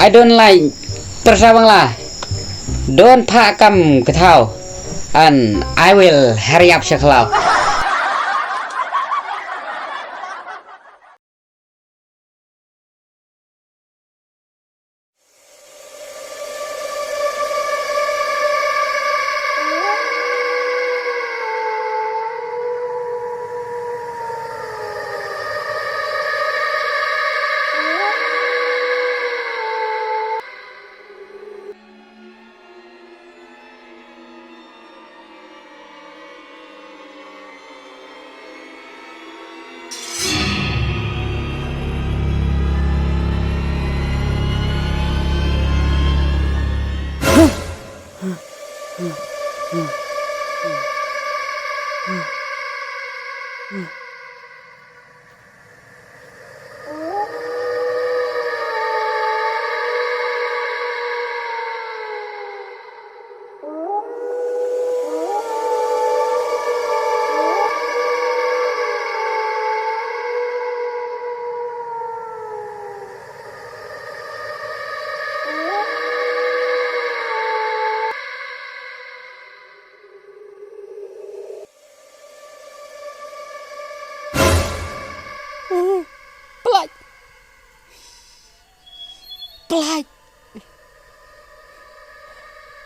I don't like persawanglah. Don't pakam ketau. And I will hurry up sekali. Pelaj.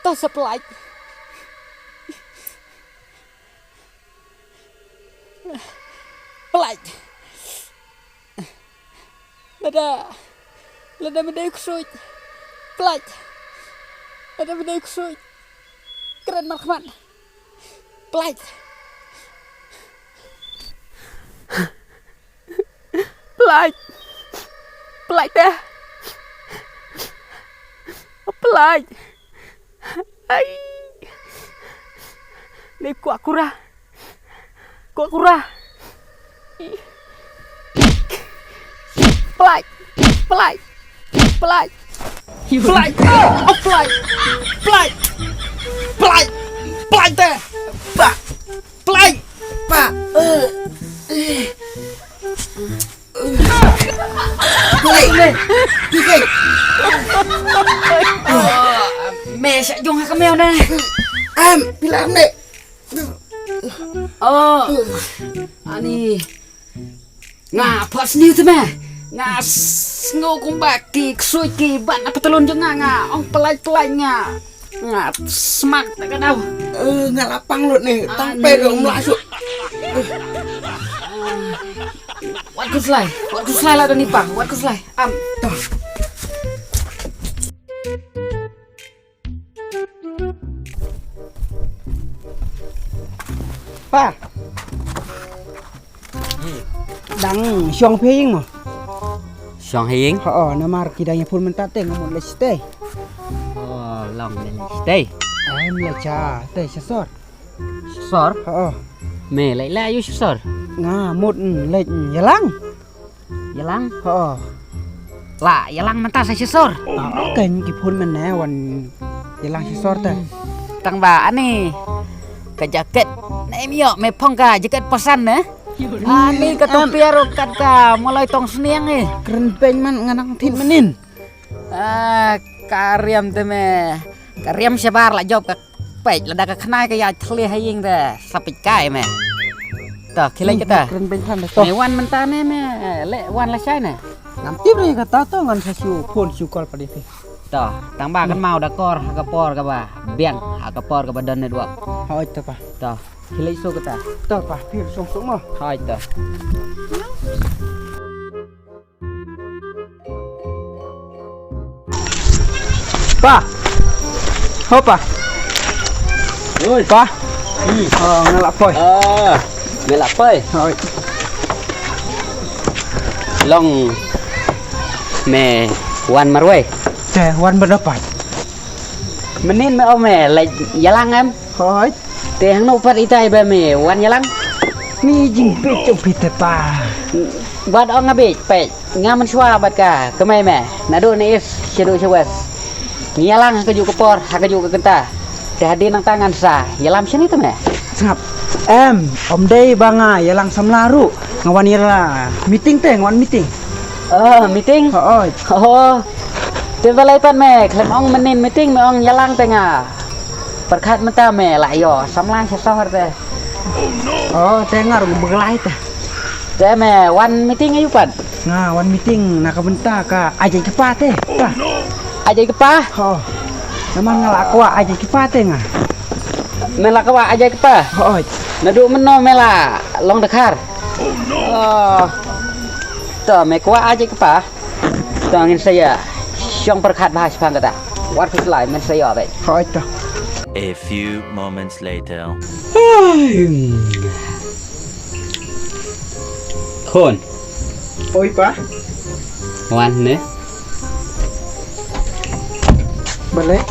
Tas pelaj. Pelaj. Lada mendai kusut. Pelaj. Lada mendai kusut. Keren markman. Pelaj. Pelaj. Pelaj dah. Pelaj. Ai. Ni kuat kurah. Kuat kurah. Pelaj. Pelaj. Pelaj. Pelaj. Oh pelaj. Pelaj. Pelaj. Pelaj teh. Pak. Pelaj. Pak. Pelaj ni. Pikir. Mẹ sẽ dùng hai con mèo đây này. Bilang deh. Ani ngapa sendiri tuh meh? Ngas ngokong baki ksui ki ban apa telun juga nga ong pelai nga semak tak kenal. Nggak lapang lu nih, tampe dong masuk. Wat kuslai lah nih pang, wat kuslai. Toh. Pa. Dang Xiong Ping mah. Xiong Hieng. Nama kidanya pun mentat teh ngamut les teh. Long les teh. Em là cha teh sesor. Sor. Mẹ lại la yu sor. Nga một lệnh yalang. Yalang. Lah yalang mentah saya sor. Keng ki pun meneh wan yalang sesor teh. Tang ba ani. Ka jaket nem yo me phong ka jaket pasan ne. Ani ka topiaro kat ka mulai tong seniang ni. Keren peng man nganang thit menin. Kariam te me. Kariam sebar la job ka pej la da ka khnai ka ya thli hai ying te sapit kai me. Ta khilai kita. Keren peng kan to. Me wan mentah ne me le wan la sai ne. Nam tip ni kata to ngan sasu pun sukol pada fi. Ta tang ba kan mau dakor ka por ka ba. Biang ka por ka badan ne duak. Hoi to pa. Ta khilai so kita. To pa pir song song mo. Hai ta. Pa. Hopa. Oi, pa. Ngelak poi. Ngelak poi. Hoi. Long me wan marway. Teh wan berdapat. Menin me ome lại yalang em. Hoi. Te hang no pat itai ba me wan yalang. Ni jing pe chok pite pa. Bad ong ngabe pe ngaman shwa bad ka kemai me. Nado ne is shedo shwas. Yalang ka ju ke por, ka ju ke kenta. Te hadi nang tangan sa. Yalam sini tu me. Sengap. Om day banga yalang samlaru ngawan ira meeting teh ngawan meeting. Meeting. Oi. Balai pan me klem ong menin meeting me ong yalang tengah. Perkat mata me lah yo samlang sesor teh. Teh ngaru begelai teh. Teh me one meeting ayu pan. Nga wan meeting nak bentar ka aja kepa teh. Aja kepa. Naman ngalak wa aja kepa teh nga. Mela kawa aja kepa. Nadu meno mela long dekar. Tuh me kawa aja kepa. Tuh ngin saya syong perkat bahas pang kata. Wat keselai men saya baik. Tuh. A few moments later. Khôn. Oi pa. Wan ne. Balik.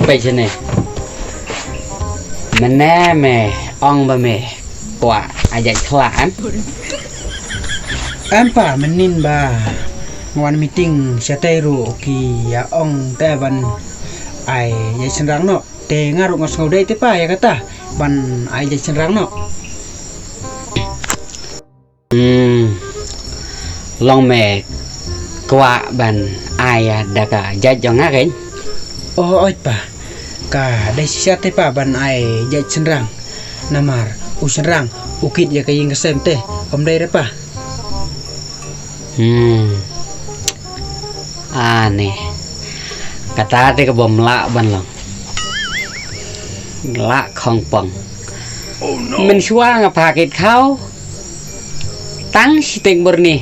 Bây giờ này mình nè mẹ ông bà mẹ quả dạy khlaan Pa menin ba ngawan meeting siatai ru ki ya ong teh ban ai ya senrang no te ngaru ngas ngaudai te pa ya kata ban ai ya senrang no. Long mẹ quả bàn ai đã cả dạy cho ngác ấy. Oi pa ka dai siatai pa ban ai ya senrang namar senrang ukit ya kaying kesem teh om dai pa. Aneh kata teh kebom lạ ban lòng lạ không bằng mình xóa ngapa kít khao tăng siting murni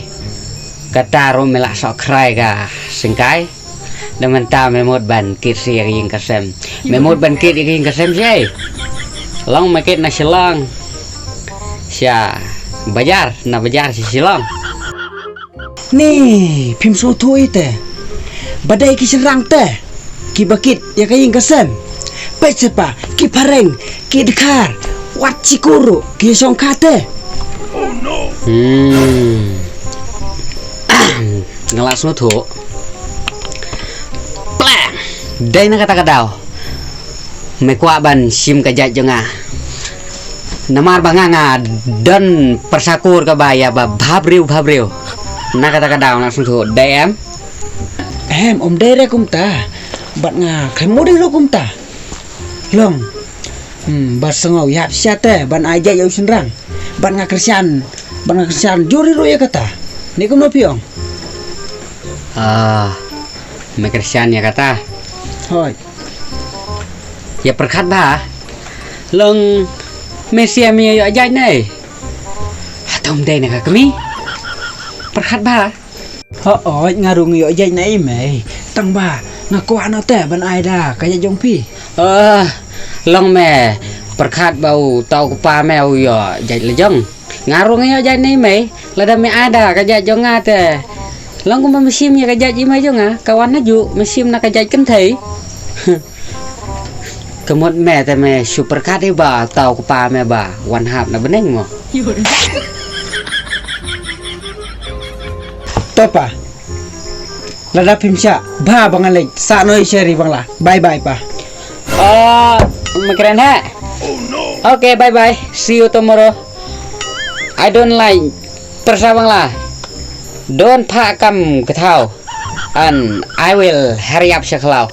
kata ro melak sok krai ka singkai dengan ta memot ban kit si yang kasem memot ban kit yang kasem sih long makit na silang sia bajar na bajar si silang Ni phim số thôi teh badai ki serang teh ki bakit ya kaying kesem pesepa ki pareng ki dekar wat cikuru ki song kate. ngelak suatu plang đây na kata kadau me kwa ban sim kajat jonga namar banganga dan persakur ka baya ba bhabriu na kata kadau na suatu dai Om dai re kum ta bat nga khai mo dai ro kum ta long bat sengau yap sia teh ban aja yau senrang bat nga kersian juri ro ya kata ni kum no piong. Me kersian ya kata Hoi ya perkat ba long mesia mi ayo aja nei atom dai na kami perkat ba ngarung yo jai nai mai tang ba ngaku ano teh ban ai dah kaya jong pi. Long me perkat bau tau pa meo yo jai lejong ngarung yo jai nei mai lada me ada kaya jong ngate long ko mesim ya kaya ji mai jong kawan na ju mesim na kaya kan thei kemot me te me super kat ba tau pa me ba wan hap na beneng mo Topa lada pimsya ba bangalek sa noi sheri bangla bye bye pa. Keren ha. Okay, bye bye. See you tomorrow. I don't like persabang lah. Don't pakam ketau. And I will hurry up seklau.